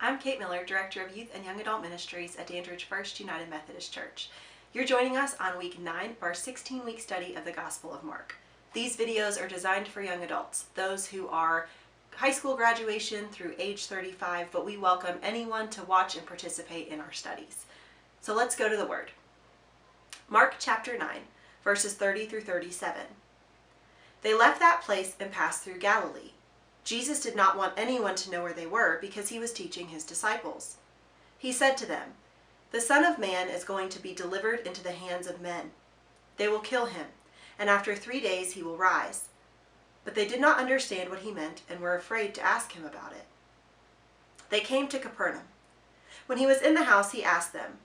I'm Kate Miller, Director of Youth and Young Adult Ministries at Dandridge First United Methodist Church. You're joining us on week 9 of our 16-week study of the Gospel of Mark. These videos are designed for young adults, those who are high school graduation through age 35, but we welcome anyone to watch and participate in our studies. So let's go to the Word. Mark chapter 9, verses 30 through 37. They left that place and passed through Galilee. Jesus did not want anyone to know where they were because he was teaching his disciples. He said to them, "The Son of Man is going to be delivered into the hands of men. They will kill him, and after 3 days he will rise." But they did not understand what he meant and were afraid to ask him about it. They came to Capernaum. When he was in the house, he asked them,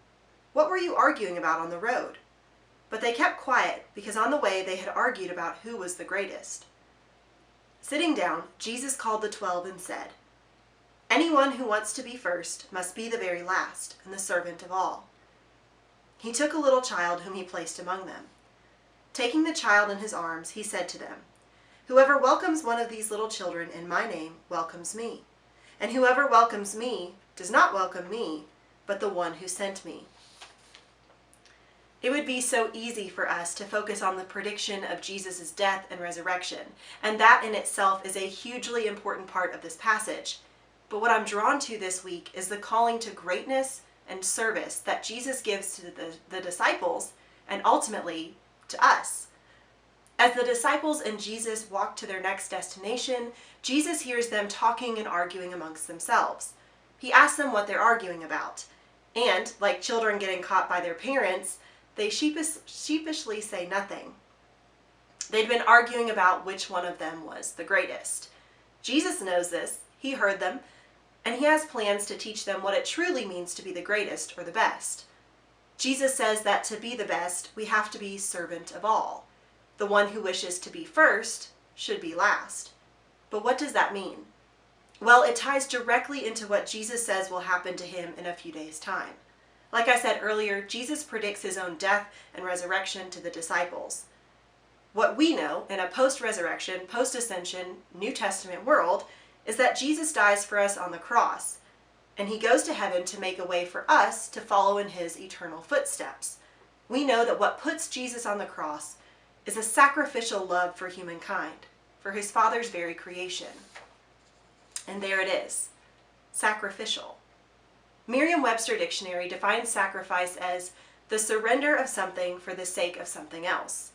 "What were you arguing about on the road?" But they kept quiet because on the way they had argued about who was the greatest. Sitting down, Jesus called the 12 and said, "Anyone who wants to be first must be the very last and the servant of all." He took a little child whom he placed among them. Taking the child in his arms, he said to them, "Whoever welcomes one of these little children in my name welcomes me, and whoever welcomes me does not welcome me, but the one who sent me." It would be so easy for us to focus on the prediction of Jesus' death and resurrection, and that in itself is a hugely important part of this passage. But what I'm drawn to this week is the calling to greatness and service that Jesus gives to the disciples and ultimately to us. As the disciples and Jesus walk to their next destination, Jesus hears them talking and arguing amongst themselves. He asks them what they're arguing about, and, like children getting caught by their parents, they sheepishly say nothing. They'd been arguing about which one of them was the greatest. Jesus knows this, he heard them, and he has plans to teach them what it truly means to be the greatest or the best. Jesus says that to be the best, we have to be servant of all. The one who wishes to be first should be last. But what does that mean? Well, it ties directly into what Jesus says will happen to him in a few days' time. Like I said earlier, Jesus predicts his own death and resurrection to the disciples. What we know in a post-resurrection, post-ascension, New Testament world is that Jesus dies for us on the cross, and he goes to heaven to make a way for us to follow in his eternal footsteps. We know that what puts Jesus on the cross is a sacrificial love for humankind, for his Father's very creation. And there it is, sacrificial. Merriam-Webster Dictionary defines sacrifice as the surrender of something for the sake of something else.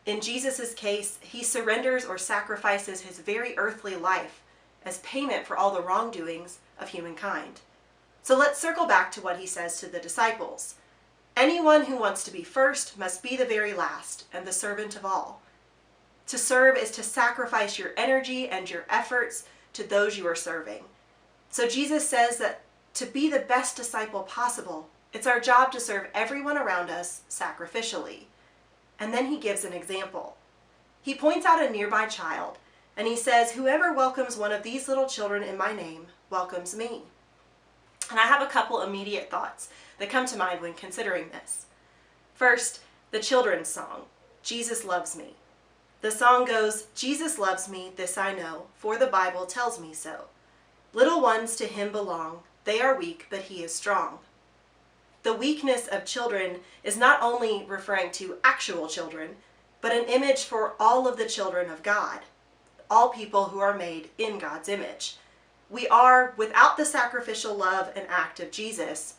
In Jesus' case, he surrenders or sacrifices his very earthly life as payment for all the wrongdoings of humankind. So let's circle back to what he says to the disciples. Anyone who wants to be first must be the very last and the servant of all. To serve is to sacrifice your energy and your efforts to those you are serving. So Jesus says that to be the best disciple possible, it's our job to serve everyone around us sacrificially. And then he gives an example. He points out a nearby child, and he says, "Whoever welcomes one of these little children in my name welcomes me." And I have a couple immediate thoughts that come to mind when considering this. First, the children's song, "Jesus Loves Me." The song goes, "Jesus loves me, this I know, for the Bible tells me so. Little ones to him belong. They are weak, but he is strong." The weakness of children is not only referring to actual children, but an image for all of the children of God, all people who are made in God's image. We are, without the sacrificial love and act of Jesus,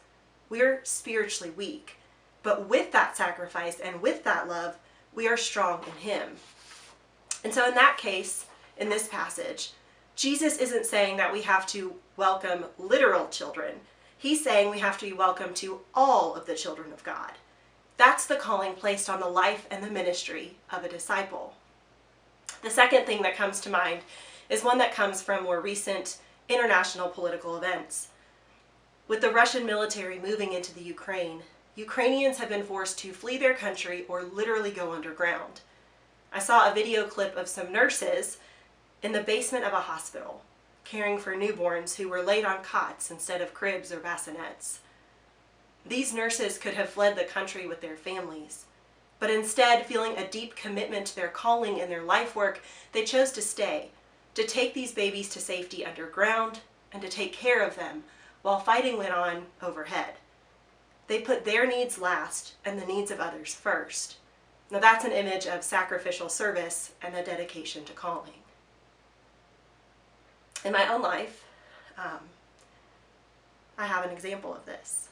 we're spiritually weak. But with that sacrifice and with that love, we are strong in him. And so in that case, in this passage, Jesus isn't saying that we have to welcome literal children. He's saying we have to be welcome to all of the children of God. That's the calling placed on the life and the ministry of a disciple. The second thing that comes to mind is one that comes from more recent international political events. With the Russian military moving into the Ukraine, Ukrainians have been forced to flee their country or literally go underground. I saw a video clip of some nurses in the basement of a hospital, caring for newborns who were laid on cots instead of cribs or bassinets. These nurses could have fled the country with their families, but instead, feeling a deep commitment to their calling and their life work, they chose to stay, to take these babies to safety underground, and to take care of them while fighting went on overhead. They put their needs last and the needs of others first. Now that's an image of sacrificial service and a dedication to calling. In my own life, I have an example of this.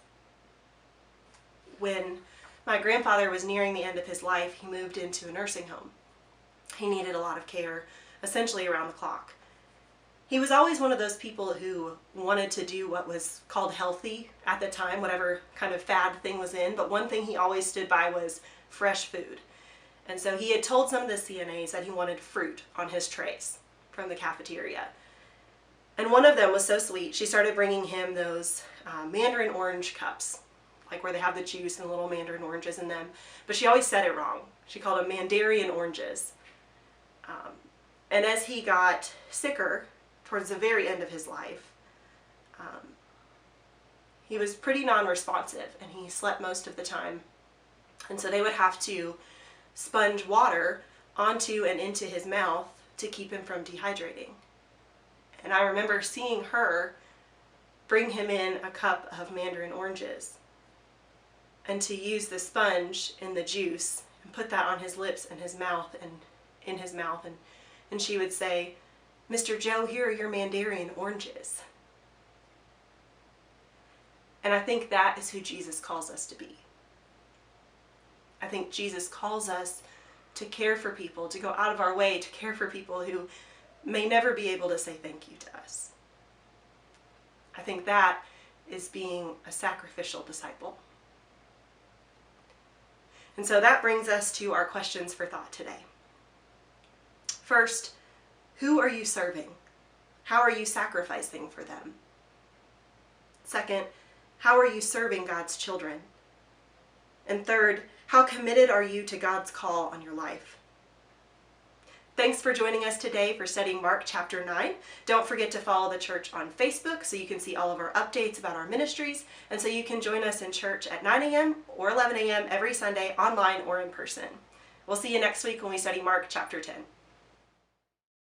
When my grandfather was nearing the end of his life, he moved into a nursing home. He needed a lot of care, essentially around the clock. He was always one of those people who wanted to do what was called healthy at the time, whatever kind of fad thing was in, but one thing he always stood by was fresh food. And so he had told some of the CNAs that he wanted fruit on his trays from the cafeteria. And one of them was so sweet, she started bringing him those mandarin orange cups, like where they have the juice and the little mandarin oranges in them. But she always said it wrong. She called them Mandarin oranges. And as he got sicker, towards the very end of his life, he was pretty non-responsive and he slept most of the time. And so they would have to sponge water onto and into his mouth to keep him from dehydrating. And I remember seeing her bring him in a cup of mandarin oranges and to use the sponge in the juice and put that on his lips and his mouth and in his mouth, and she would say, "Mr. Joe, here are your mandarin oranges." And I think that is who Jesus calls us to be. I think Jesus calls us to care for people, to go out of our way to care for people who may never be able to say thank you to us. I think that is being a sacrificial disciple. And so that brings us to our questions for thought today. First, who are you serving? How are you sacrificing for them? Second, how are you serving God's children? And third, how committed are you to God's call on your life? Thanks for joining us today for studying Mark chapter 9. Don't forget to follow the church on Facebook so you can see all of our updates about our ministries, and so you can join us in church at 9 a.m. or 11 a.m. every Sunday, online or in person. We'll see you next week when we study Mark chapter 10.